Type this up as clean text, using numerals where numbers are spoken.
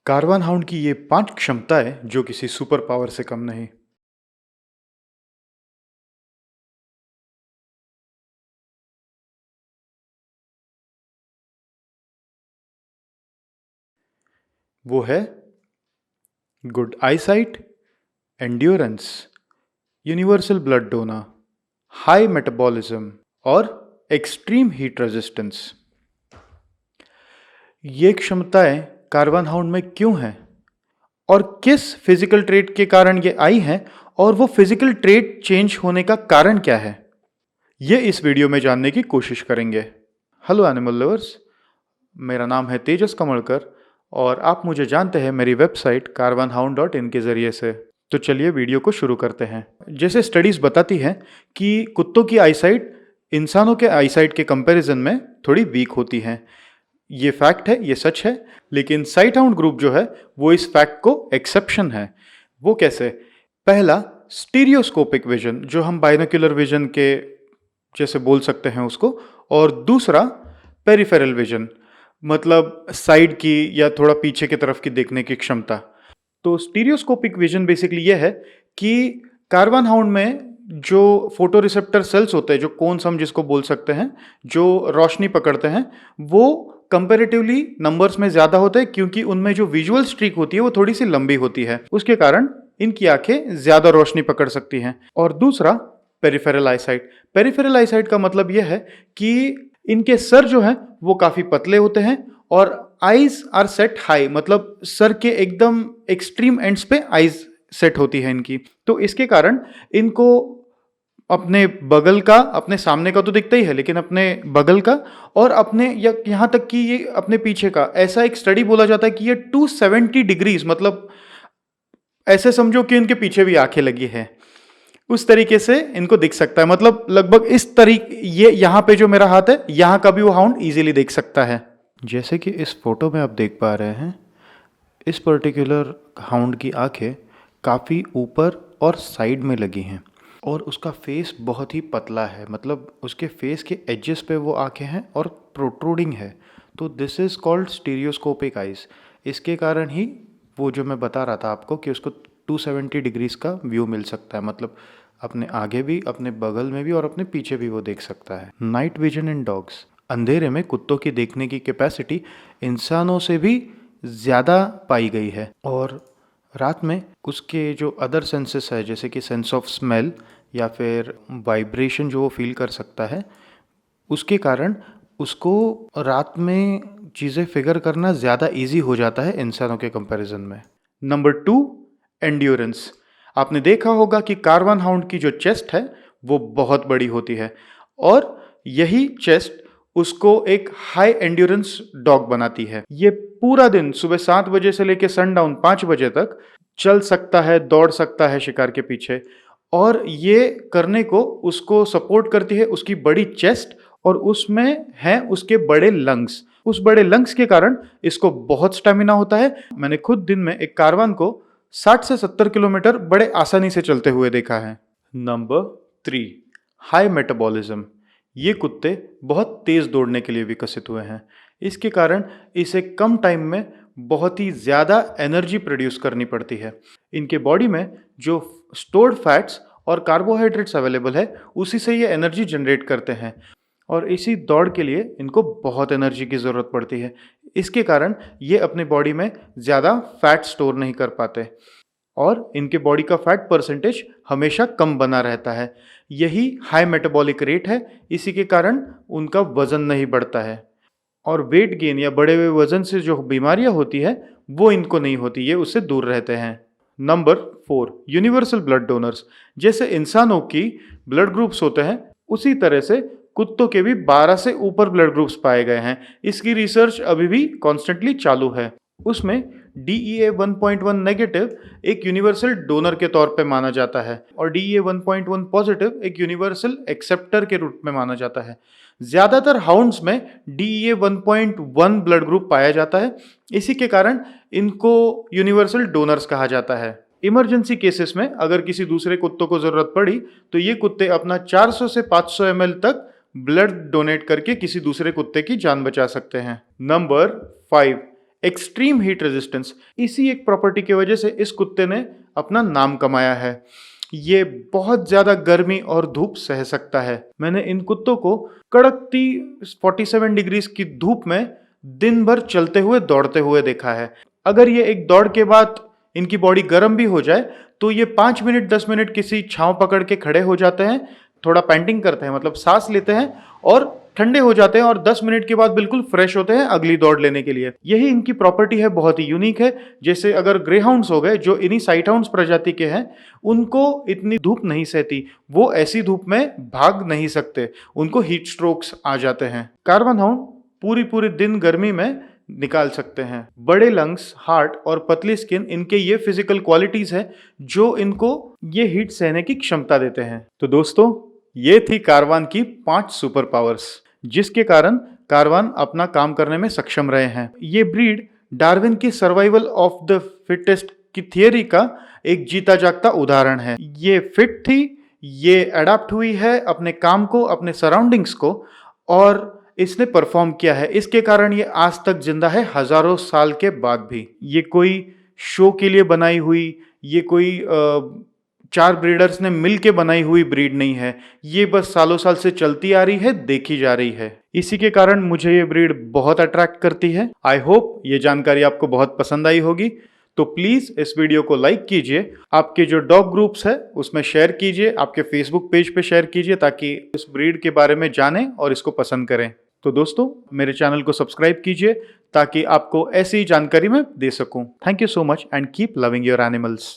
Karwan hound की ये 5 क्षमताएं जो किसी सुपर पावर से कम नहीं। वो है good eyesight, endurance, universal blood donor, high metabolism और एक्सट्रीम हीट रेजिस्टेंस। ये क्षमताएं कारवान हाउंड में क्यों हैं और किस फिजिकल ट्रेट के कारण ये आई हैं और वो फिजिकल ट्रेट चेंज होने का कारण क्या है, ये इस वीडियो में जानने की कोशिश करेंगे। हेलो एनिमल लवर्स, मेरा नाम है तेजस कमलकर और आप मुझे जानते हैं मेरी वेबसाइट carvanhound.in के जरिए से। तो चलिए वीडियो को शुरू करते हैं। जैसे स्टडीज बताती हैं कि कुत्तों की आईसाइट इंसानों के आईसाइट के कंपैरिजन में थोड़ी वीक होती है। ये फैक्ट है, ये सच है, लेकिन साइट हाउंड ग्रुप जो है वो इस फैक्ट को एक्सेप्शन है। वो कैसे? पहला, स्टीरियोस्कोपिक विजन, जो हम बाइनोक्यूलर विजन के जैसे बोल सकते हैं उसको, और दूसरा पेरिफेरल विजन, मतलब साइड की या थोड़ा पीछे की तरफ की देखने की क्षमता। तो स्टीरियोस्कोपिक विजन बेसिकली ये है कि कारवान हाउंड में जो फोटो रिसेप्टर सेल्स होते हैं, जो कोन्स हम जिसको बोल सकते हैं, जो रोशनी पकड़ते हैं, वो कंपैरेटिवली नंबर्स में ज्यादा होते हैं क्योंकि उनमें जो विजुअल स्ट्रीक होती है वो थोड़ी सी लंबी होती है। उसके कारण इनकी आंखें ज्यादा रोशनी पकड़ सकती हैं। और दूसरा पेरिफेरल आईसाइट। पेरिफेरल आईसाइट का मतलब यह है कि इनके सर जो हैं वो काफी पतले होते हैं और आईज आर सेट हाई, मतलब सर के एकदम एक्सट्रीम एंड्स पे आईज सेट होती है इनकी। तो इसके कारण इनको अपने बगल का, अपने सामने का तो दिखता ही है, लेकिन अपने बगल का और अपने या यहाँ तक कि ये अपने पीछे का, ऐसा एक स्टडी बोला जाता है कि ये 270 डिग्रीज, मतलब ऐसे समझो कि इनके पीछे भी आंखें लगी है, उस तरीके से इनको दिख सकता है। मतलब लगभग इस तरीके, ये यहाँ पे जो मेरा हाथ है यहाँ का भी वो हाउंड इजीली देख सकता है। जैसे कि इस फोटो में आप देख पा रहे हैं, इस पर्टिकुलर हाउंड की आंखें काफ़ी ऊपर और साइड में लगी हैं और उसका फेस बहुत ही पतला है, मतलब उसके फेस के एजेस पे वो आंखें हैं और प्रोट्रूडिंग है। तो this is called stereoscopic eyes. इसके कारण ही वो जो मैं बता रहा था आपको कि उसको 270 डिग्रीज का व्यू मिल सकता है, मतलब अपने आगे भी, अपने बगल में भी और अपने पीछे भी वो देख सकता है। Night vision in dogs. अंधेरे में कुत्तों की देखने की कैपेसिटी इंसानों से भी ज़्यादा पाई गई है और रात में उसके जो अदर सेंसेस है, जैसे कि सेंस ऑफ स्मेल या फिर वाइब्रेशन जो वो फील कर सकता है, उसके कारण उसको रात में चीज़ें फिगर करना ज़्यादा इजी हो जाता है इंसानों के कंपैरिजन में। Number 2, endurance. आपने देखा होगा कि कारवान हाउंड की जो चेस्ट है वो बहुत बड़ी होती है और यही चेस्ट उसको एक हाई एंड्योरेंस डॉग बनाती है। ये पूरा दिन सुबह 7 बजे से लेकर सनडाउन 5 बजे तक चल सकता है, दौड़ सकता है शिकार के पीछे, और ये करने को उसको सपोर्ट करती है उसकी बड़ी चेस्ट और उसमें है उसके बड़े लंग्स। उस बड़े लंग्स के कारण इसको बहुत स्टेमिना होता है। मैंने खुद दिन में एक कारवान को 60 से 70 किलोमीटर बड़े आसानी से चलते हुए देखा है। Number 3, high metabolism. ये कुत्ते बहुत तेज दौड़ने के लिए विकसित हुए हैं। इसके कारण इसे कम टाइम में बहुत ही ज़्यादा एनर्जी प्रोड्यूस करनी पड़ती है। इनके बॉडी में जो स्टोर्ड फैट्स और कार्बोहाइड्रेट्स अवेलेबल है, उसी से ये एनर्जी जनरेट करते हैं और इसी दौड़ के लिए इनको बहुत एनर्जी की ज़रूरत पड़ती है। इसके कारण ये अपने बॉडी में ज़्यादा फैट स्टोर नहीं कर पाते और इनके बॉडी का फैट परसेंटेज हमेशा कम बना रहता है। यही हाई मेटाबॉलिक रेट है, इसी के कारण उनका वजन नहीं बढ़ता है और वेट गेन या बढ़े हुए वजन से जो बीमारियां होती है वो इनको नहीं होती, ये उससे दूर रहते हैं। Number 4, universal blood donors. जैसे इंसानों की ब्लड ग्रुप्स होते हैं, उसी तरह से कुत्तों के भी 12 से ऊपर ब्लड ग्रुप्स पाए गए हैं। इसकी रिसर्च अभी भी कॉन्स्टेंटली चालू है। उसमें DEA 1.1 नेगेटिव एक यूनिवर्सल डोनर के तौर पे माना जाता है और DEA 1.1 पॉजिटिव एक यूनिवर्सल एक्सेप्टर के रूप में माना जाता है। ज्यादातर हाउंड्स में DEA 1.1 ब्लड ग्रुप पाया जाता है, इसी के कारण इनको यूनिवर्सल डोनर्स कहा जाता है। इमरजेंसी केसेस में अगर किसी दूसरे कुत्तों को जरूरत पड़ी तो ये कुत्ते अपना 400 से 500 ml तक ब्लड डोनेट करके किसी दूसरे कुत्ते की जान बचा सकते हैं। नंबर 5, एक्सट्रीम हीट रेजिस्टेंस, इसी एक प्रॉपर्टी की वजह से इस कुत्ते ने अपना नाम कमाया है। ये बहुत ज्यादा गर्मी और धूप सह सकता है। मैंने इन कुत्तों को कड़कती 47 डिग्रीज की धूप में दिन भर चलते हुए दौड़ते हुए देखा है। अगर ये एक दौड़ के बाद इनकी बॉडी गर्म भी हो जाए तो ये 5 मिनट 10 मिनट किसी छांव पकड़ के खड़े हो जाते हैं, थोड़ा पैंटिंग करते हैं, मतलब सांस लेते हैं और ठंडे हो जाते हैं और 10 मिनट के बाद बिल्कुल फ्रेश होते हैं अगली दौड़ लेने के लिए। यही इनकी प्रॉपर्टी है, बहुत ही यूनिक है। जैसे अगर ग्रे हाउंड्स हो गए जो इन्हीं साइट हाउंड्स प्रजाति के हैं, उनको इतनी धूप नहीं सहती, वो ऐसी धूप में भाग नहीं सकते, उनको हीट स्ट्रोक्स आ जाते हैं। कार्बन हाउंड पूरी दिन गर्मी में निकाल सकते हैं। बड़े लंग्स, हार्ट और पतली स्किन इनके ये फिजिकल क्वालिटीज है जो इनको ये हीट सहने की क्षमता देते हैं। तो दोस्तों, ये थी कारवान की 5 सुपर पावर्स जिसके कारण कारवान अपना काम करने में सक्षम रहे हैं। ये ब्रीड डार्विन की सर्वाइवल ऑफ द फिटेस्ट की थियरी का एक जीता जागता उदाहरण है। ये फिट थी, ये अडेप्ट हुई है अपने काम को, अपने सराउंडिंग्स को, और इसने परफॉर्म किया है। इसके कारण ये आज तक जिंदा है, हजारों साल के बाद भी। ये कोई शो के लिए बनाई हुई, ये कोई 4 ब्रीडर्स ने मिल के बनाई हुई ब्रीड नहीं है। ये बस सालों साल से चलती आ रही है, देखी जा रही है। इसी के कारण मुझे ये ब्रीड बहुत अट्रैक्ट करती है। आई होप ये जानकारी आपको बहुत पसंद आई होगी। तो प्लीज इस वीडियो को लाइक कीजिए, आपके जो डॉग ग्रुप्स है उसमें शेयर कीजिए, आपके फेसबुक पेज पे शेयर कीजिए ताकि इस ब्रीड के बारे में जानें और इसको पसंद करें। तो दोस्तों, मेरे चैनल को सब्सक्राइब कीजिए ताकि आपको ऐसी जानकारी मैं दे सकूं। Thank you so much and keep loving your animals.